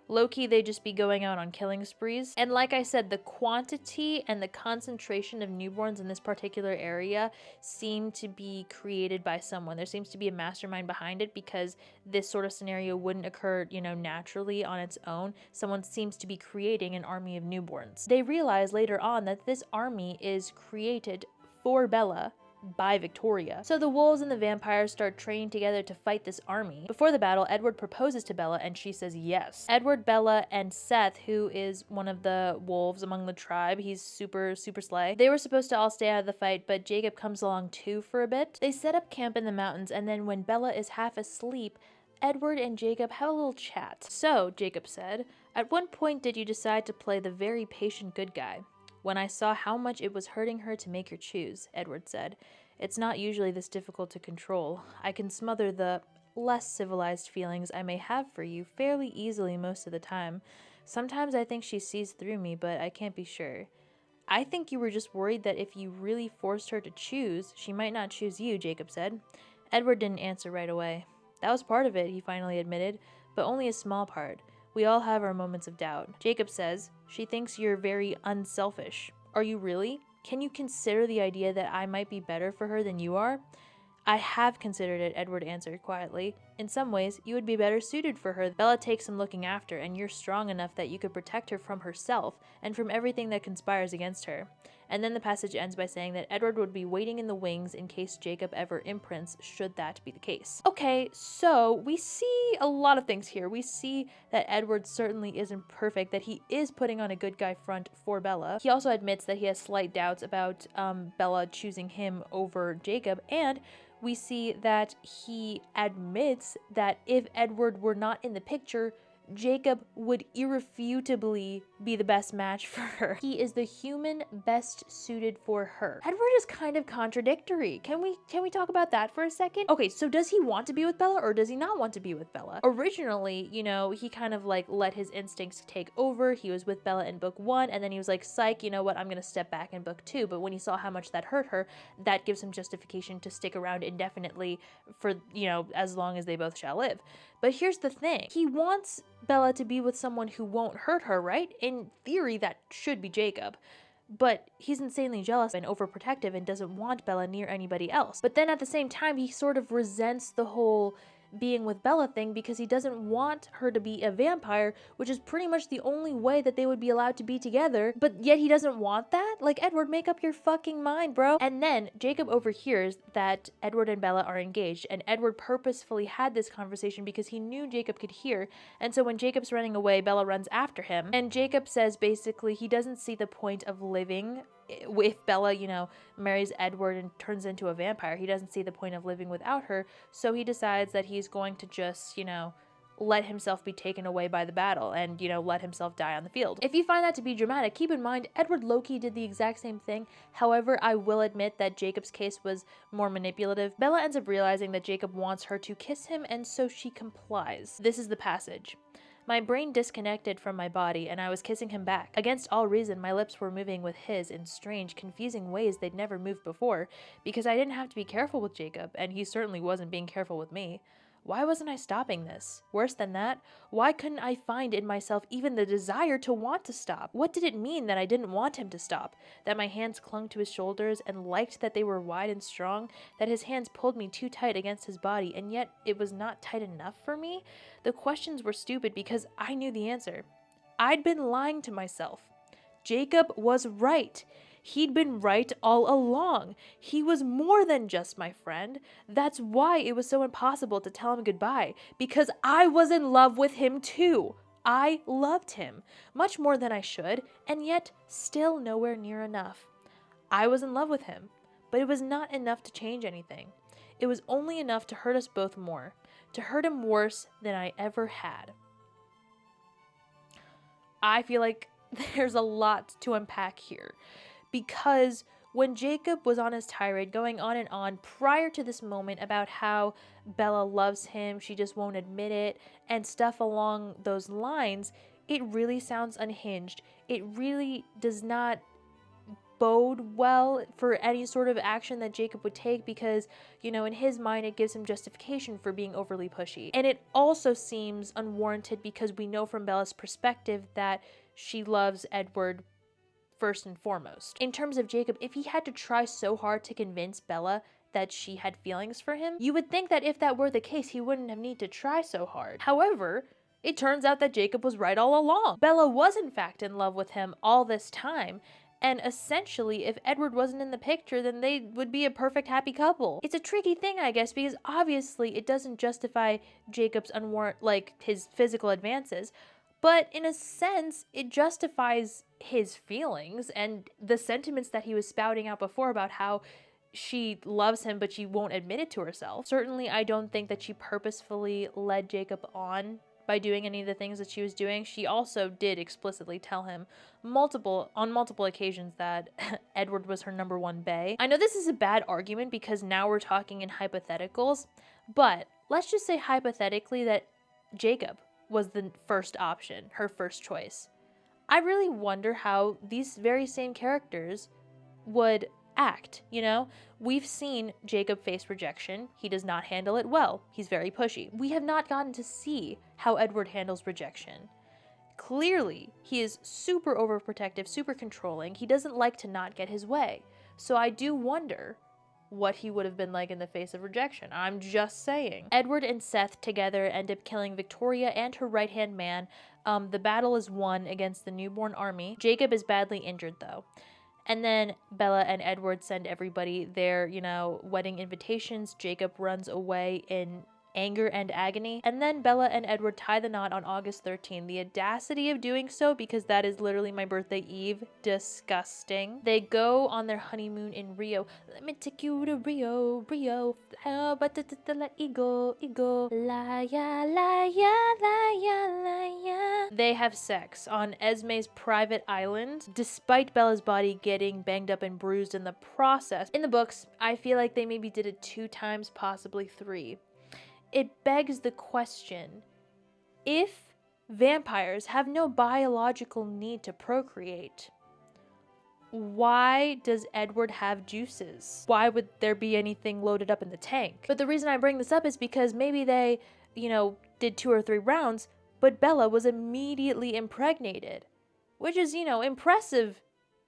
low-key, they just be going out on killing sprees. And like I said, the quantity and the concentration of newborns in this particular area seem to be created by someone. There seems to be a mastermind behind it, because this sort of scenario wouldn't occur, you know, naturally on its own. Someone seems to be creating an army of newborns. They realize later on that this army is created for Bella by Victoria. So the wolves and the vampires start training together to fight this army. Before the battle, Edward proposes to Bella and she says yes. Edward, Bella, and Seth, who is one of the wolves among the tribe, he's super slay, they were supposed to all stay out of the fight, but Jacob comes along too for a bit. They set up camp in the mountains, and then when Bella is half asleep, Edward and Jacob have a little chat. So, Jacob said, "At what point did you decide to play the very patient good guy?" "When I saw how much it was hurting her to make her choose," Edward said. "It's not usually this difficult to control. I can smother the less civilized feelings I may have for you fairly easily most of the time. Sometimes I think she sees through me, but I can't be sure." "I think you were just worried that if you really forced her to choose, she might not choose you," Jacob said. Edward didn't answer right away. "That was part of it," he finally admitted, "but only a small part. We all have our moments of doubt." Jacob says, "She thinks you're very unselfish." "Are you really? Can you consider the idea that I might be better for her than you are?" "I have considered it," Edward answered quietly. "In some ways, you would be better suited for her. Bella takes some looking after, and you're strong enough that you could protect her from herself and from everything that conspires against her." And then the passage ends by saying that Edward would be waiting in the wings in case Jacob ever imprints, should that be the case. Okay, so we see a lot of things here. We see that Edward certainly isn't perfect, that he is putting on a good guy front for Bella. He also admits that he has slight doubts about Bella choosing him over Jacob, and we see that he admits that if Edward were not in the picture, Jacob would irrefutably be the best match for her. He is the human best suited for her. Edward is kind of contradictory. Can we talk about that for a second? Okay, so does he want to be with Bella or does he not want to be with Bella? Originally, you know, he kind of like let his instincts take over. He was with Bella in book 1 and then he was like, psych, you know what, I'm gonna step back in book 2. But when he saw how much that hurt her, that gives him justification to stick around indefinitely for, you know, as long as they both shall live. But here's the thing. He wants Bella to be with someone who won't hurt her, right? In theory, that should be Jacob. But he's insanely jealous and overprotective and doesn't want Bella near anybody else. But then at the same time, he sort of resents the whole being with Bella thing because he doesn't want her to be a vampire, which is pretty much the only way that they would be allowed to be together, but yet he doesn't want that? Like, Edward, make up your fucking mind, bro. And then Jacob overhears that Edward and Bella are engaged, and Edward purposefully had this conversation because he knew Jacob could hear, and so when Jacob's running away, Bella runs after him, and Jacob says basically he doesn't see the point of living if Bella, you know, marries Edward and turns into a vampire. He doesn't see the point of living without her, so he decides that he's going to just, you know, let himself be taken away by the battle and, you know, let himself die on the field. If you find that to be dramatic, keep in mind, Edward low-key did the exact same thing. However, I will admit that Jacob's case was more manipulative. Bella ends up realizing that Jacob wants her to kiss him, and so she complies. This is the passage. "My brain disconnected from my body, and I was kissing him back. Against all reason, my lips were moving with his in strange, confusing ways they'd never moved before, because I didn't have to be careful with Jacob, and he certainly wasn't being careful with me. Why wasn't I stopping this? Worse than that, why couldn't I find in myself even the desire to want to stop? What did it mean that I didn't want him to stop? That my hands clung to his shoulders and liked that they were wide and strong? That his hands pulled me too tight against his body, and yet it was not tight enough for me? The questions were stupid because I knew the answer. I'd been lying to myself. Jacob was right. He'd been right all along. He was more than just my friend. That's why it was so impossible to tell him goodbye, because I was in love with him too. I loved him, much more than I should, and yet still nowhere near enough. I was in love with him, but it was not enough to change anything. It was only enough to hurt us both more, to hurt him worse than I ever had." I feel like there's a lot to unpack here. Because when Jacob was on his tirade, going on and on prior to this moment about how Bella loves him, she just won't admit it, and stuff along those lines, it really sounds unhinged. It really does not bode well for any sort of action that Jacob would take because, you know, in his mind it gives him justification for being overly pushy. And it also seems unwarranted because we know from Bella's perspective that she loves Edward first and foremost. In terms of Jacob, if he had to try so hard to convince Bella that she had feelings for him, you would think that if that were the case, he wouldn't have need to try so hard. However, it turns out that Jacob was right all along. Bella was in fact in love with him all this time, And essentially, if Edward wasn't in the picture, then they would be a perfect happy couple. It's a tricky thing, I guess, because obviously it doesn't justify Jacob's his physical advances, but in a sense, it justifies his feelings and the sentiments that he was spouting out before about how she loves him, but she won't admit it to herself. Certainly, I don't think that she purposefully led Jacob on by doing any of the things that she was doing. She also did explicitly tell him on multiple occasions that Edward was her number one bae. I know this is a bad argument because now we're talking in hypotheticals, but let's just say hypothetically that Jacob was the first option, her first choice. I really wonder how these very same characters would act, you know? We've seen Jacob face rejection. He does not handle it well. He's very pushy. We have not gotten to see how Edward handles rejection. Clearly, he is super overprotective, super controlling. He doesn't like to not get his way. So I do wonder what he would have been like in the face of rejection. I'm just saying. Edward and Seth together end up killing Victoria and her right-hand man. The battle is won against the newborn army. Jacob is badly injured though. And then Bella and Edward send everybody their, wedding invitations. Jacob runs away in anger and agony. And then Bella and Edward tie the knot on August 13th. The audacity of doing so, because that is literally my birthday eve. Disgusting. They go on their honeymoon in Rio. Let me take you to Rio, Rio. But la ego, la ya, la ya, la ya, la ya. They have sex on Esme's private island, despite Bella's body getting banged up and bruised in the process. In the books, I feel like they maybe did it 2 times, possibly 3. It begs the question, if vampires have no biological need to procreate, why does Edward have juices? Why would there be anything loaded up in the tank? But the reason I bring this up is because maybe they, did 2 or 3 rounds, but Bella was immediately impregnated, which is, impressive,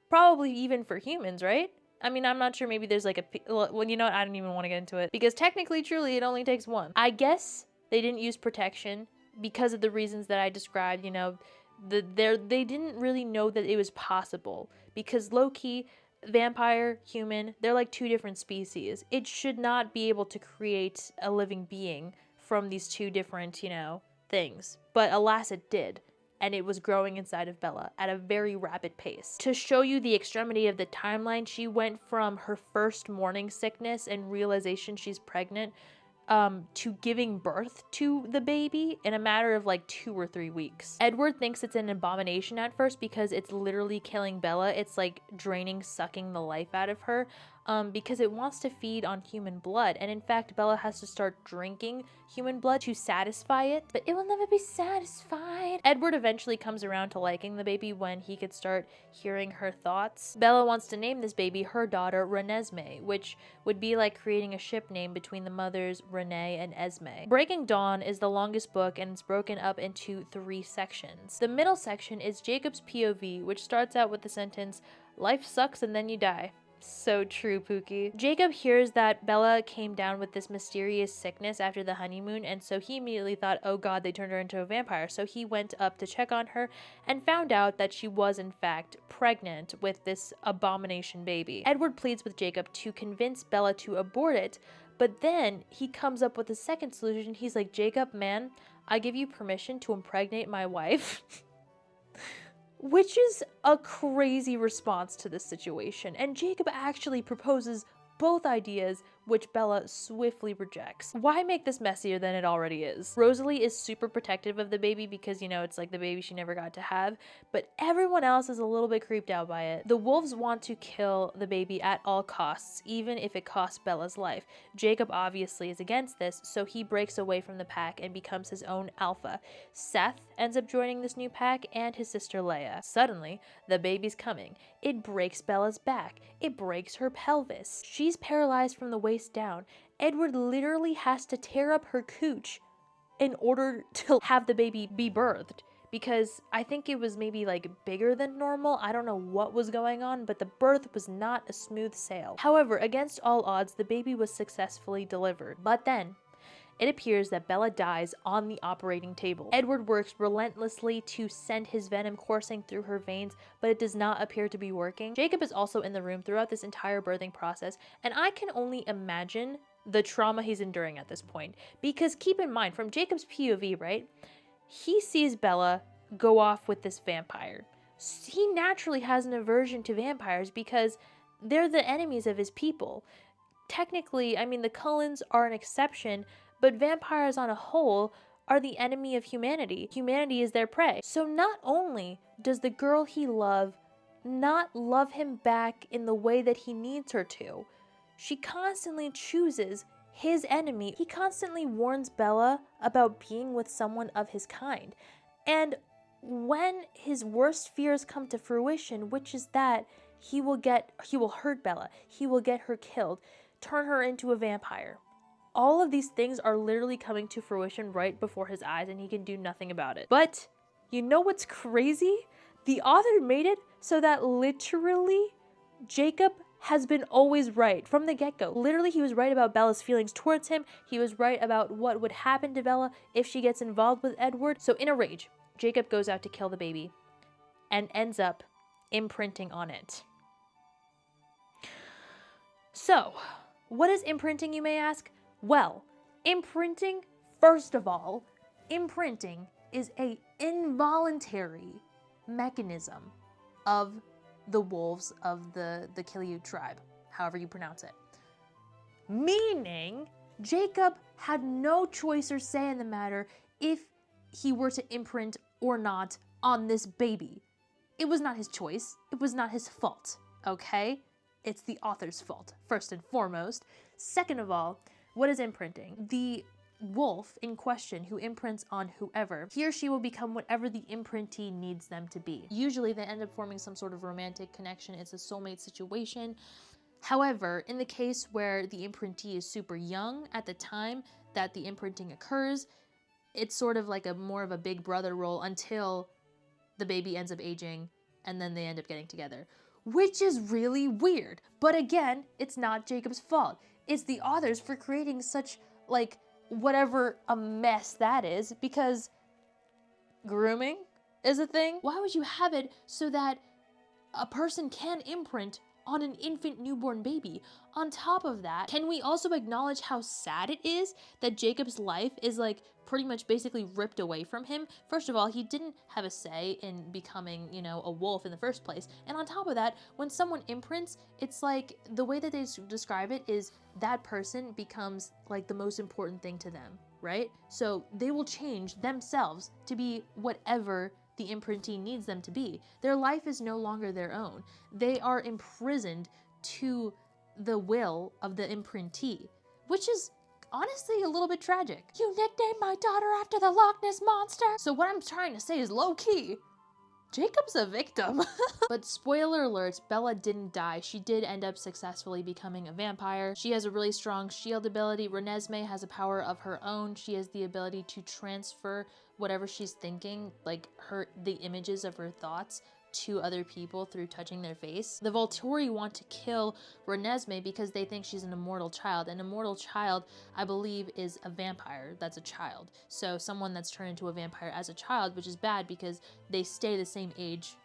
probably even for humans, right? I mean, I'm not sure, maybe there's well, you know what, I don't even want to get into it, because technically, truly, it only takes 1. I guess they didn't use protection because of the reasons that I described, they didn't really know that it was possible, because low-key, vampire, human, they're like 2 different species. It should not be able to create a living being from these 2 different, things, but alas, it did. And it was growing inside of Bella at a very rapid pace. To show you the extremity of the timeline, she went from her first morning sickness and realization she's pregnant to giving birth to the baby in a matter of 2 or 3 weeks. Edward thinks it's an abomination at first because it's literally killing Bella. It's sucking the life out of her because it wants to feed on human blood. And in fact, Bella has to start drinking human blood to satisfy it, but it will never be satisfied. Edward eventually comes around to liking the baby when he could start hearing her thoughts. Bella wants to name this baby her daughter Renesmee, which would be like creating a ship name between the mothers Renee and Esme. Breaking Dawn is the longest book and it's broken up into 3 sections. The middle section is Jacob's POV, which starts out with the sentence, "Life sucks and then you die." So true, Pookie. Jacob hears that Bella came down with this mysterious sickness after the honeymoon, and so he immediately thought, oh god, they turned her into a vampire. So he went up to check on her and found out that she was in fact pregnant with this abomination baby. Edward pleads with Jacob to convince Bella to abort it, but then he comes up with a second solution. He's like, Jacob, man, I give you permission to impregnate my wife. Which is a crazy response to this situation, and Jacob actually proposes both ideas, which Bella swiftly rejects. Why make this messier than it already is? Rosalie is super protective of the baby because, it's like the baby she never got to have, but everyone else is a little bit creeped out by it. The wolves want to kill the baby at all costs, even if it costs Bella's life. Jacob obviously is against this, so he breaks away from the pack and becomes his own alpha. Seth ends up joining this new pack, and his sister Leia. Suddenly, the baby's coming. It breaks Bella's back. It breaks her pelvis. She's paralyzed from the waist down. Edward literally has to tear up her cooch in order to have the baby be birthed, because I think it was maybe bigger than normal. I don't know what was going on, but the birth was not a smooth sail. However, against all odds, the baby was successfully delivered. But then, it appears that Bella dies on the operating table. Edward works relentlessly to send his venom coursing through her veins, but it does not appear to be working. Jacob is also in the room throughout this entire birthing process, and I can only imagine the trauma he's enduring at this point. Because keep in mind, from Jacob's POV, right? He sees Bella go off with this vampire. He naturally has an aversion to vampires because they're the enemies of his people. Technically, I mean, the Cullens are an exception, but vampires on a whole are the enemy of humanity. Humanity is their prey. So not only does the girl he loves not love him back in the way that he needs her to, she constantly chooses his enemy. He constantly warns Bella about being with someone of his kind. And when his worst fears come to fruition, which is that he will hurt Bella, he will get her killed, turn her into a vampire. All of these things are literally coming to fruition right before his eyes, and he can do nothing about it. But you know what's crazy? The author made it so that literally Jacob has been always right from the get-go. Literally, he was right about Bella's feelings towards him. He was right about what would happen to Bella if she gets involved with Edward. So in a rage, Jacob goes out to kill the baby and ends up imprinting on it. So, what is imprinting, you may ask? Well, imprinting, first of all, imprinting is an involuntary mechanism of the wolves of the Kiliu tribe, however you pronounce it. Meaning, Jacob had no choice or say in the matter if he were to imprint or not on this baby. It was not his choice. It was not his fault, okay? It's the author's fault, first and foremost. Second of all, what is imprinting? The wolf in question who imprints on whoever, he or she will become whatever the imprintee needs them to be. Usually they end up forming some sort of romantic connection. It's a soulmate situation. However, in the case where the imprintee is super young at the time that the imprinting occurs, it's sort of like more of a big brother role until the baby ends up aging and then they end up getting together, which is really weird. But again, it's not Jacob's fault. It's the author's for creating such, like, whatever a mess that is, because grooming is a thing. Why would you have it so that a person can imprint on an infant newborn baby? On top of that, can we also acknowledge how sad it is that Jacob's life is like pretty much basically ripped away from him? First of all, he didn't have a say in becoming, a wolf in the first place. And on top of that, when someone imprints, it's like the way that they describe it is that person becomes like the most important thing to them, right? So they will change themselves to be whatever the imprintee needs them to be. Their life is no longer their own. They are imprisoned to the will of the imprintee, which is honestly a little bit tragic. You nicknamed my daughter after the Loch Ness Monster? So what I'm trying to say is low-key, Jacob's a victim. But spoiler alert, Bella didn't die. She did end up successfully becoming a vampire. She has a really strong shield ability. Renesmee has a power of her own. She has the ability to transfer whatever she's thinking, like the images of her thoughts, to other people through touching their face. The Volturi want to kill Renesmee because they think she's an immortal child. An immortal child, I believe, is a vampire that's a child. So someone that's turned into a vampire as a child, which is bad because they stay the same age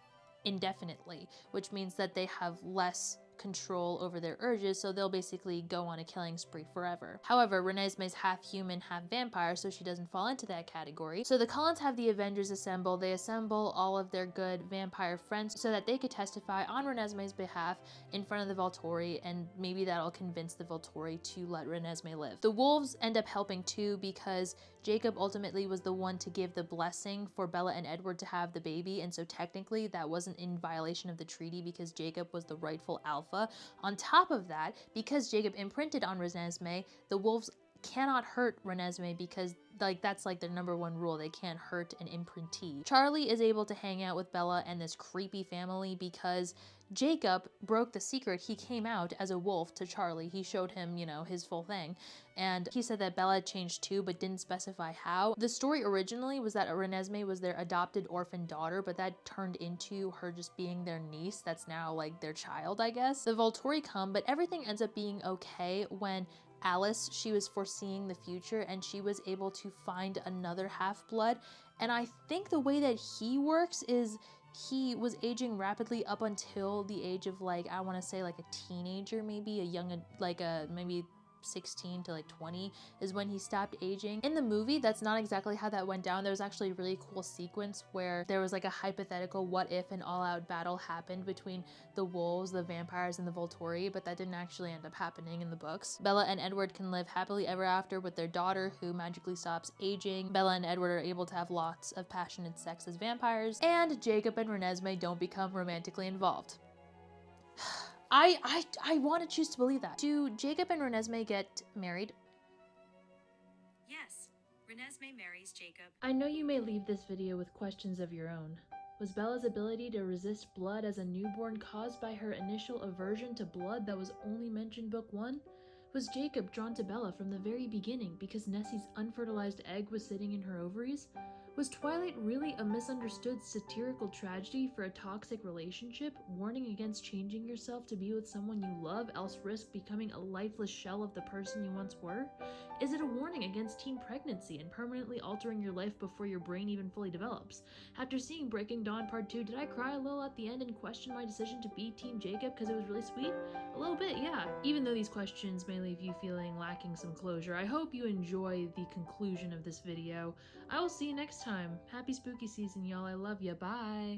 indefinitely, which means that they have less control over their urges, so they'll basically go on a killing spree forever. However, Renesmee's half human, half vampire, so she doesn't fall into that category. So the Cullens have the Avengers assemble. They assemble all of their good vampire friends so that they could testify on Renesmee's behalf in front of the Volturi, and maybe that'll convince the Volturi to let Renesmee live. The wolves end up helping too because Jacob ultimately was the one to give the blessing for Bella and Edward to have the baby, and so technically that wasn't in violation of the treaty because Jacob was the rightful alpha. On top of that, because Jacob imprinted on Renesmee, the wolves cannot hurt Renesmee because that's like their number one rule. They can't hurt an imprintee. Charlie is able to hang out with Bella and this creepy family because Jacob broke the secret. He came out as a wolf to Charlie. He showed him, his full thing. And he said that Bella changed too, but didn't specify how. The story originally was that Renesmee was their adopted orphan daughter, but that turned into her just being their niece. That's now like their child, I guess. The Volturi come, but everything ends up being okay when Alice, she was foreseeing the future and she was able to find another half-blood. And I think the way that he works is he was aging rapidly up until the age of, like, I want to say like a teenager, maybe a young, like a maybe 16 to like 20 is when he stopped aging. In the movie, that's not exactly how that went down. There was actually a really cool sequence where there was like a hypothetical what if an all-out battle happened between the wolves, the vampires, and the Volturi, but that didn't actually end up happening in the books. Bella and Edward can live happily ever after with their daughter, who magically stops aging. Bella and Edward are able to have lots of passionate sex as vampires, and Jacob and Renesmee don't become romantically involved. I want to choose to believe that. Do Jacob and Renesmee get married? Yes, Renesmee marries Jacob. I know you may leave this video with questions of your own. Was Bella's ability to resist blood as a newborn caused by her initial aversion to blood that was only mentioned book 1? Was Jacob drawn to Bella from the very beginning because Nessie's unfertilized egg was sitting in her ovaries? Was Twilight really a misunderstood satirical tragedy for a toxic relationship, warning against changing yourself to be with someone you love, else risk becoming a lifeless shell of the person you once were? Is it a warning against teen pregnancy and permanently altering your life before your brain even fully develops? After seeing Breaking Dawn Part 2, did I cry a little at the end and question my decision to be Team Jacob because it was really sweet? A little bit, yeah. Even though these questions may leave you feeling lacking some closure, I hope you enjoy the conclusion of this video. I will see you next time. Happy spooky season, y'all. I love ya. Bye.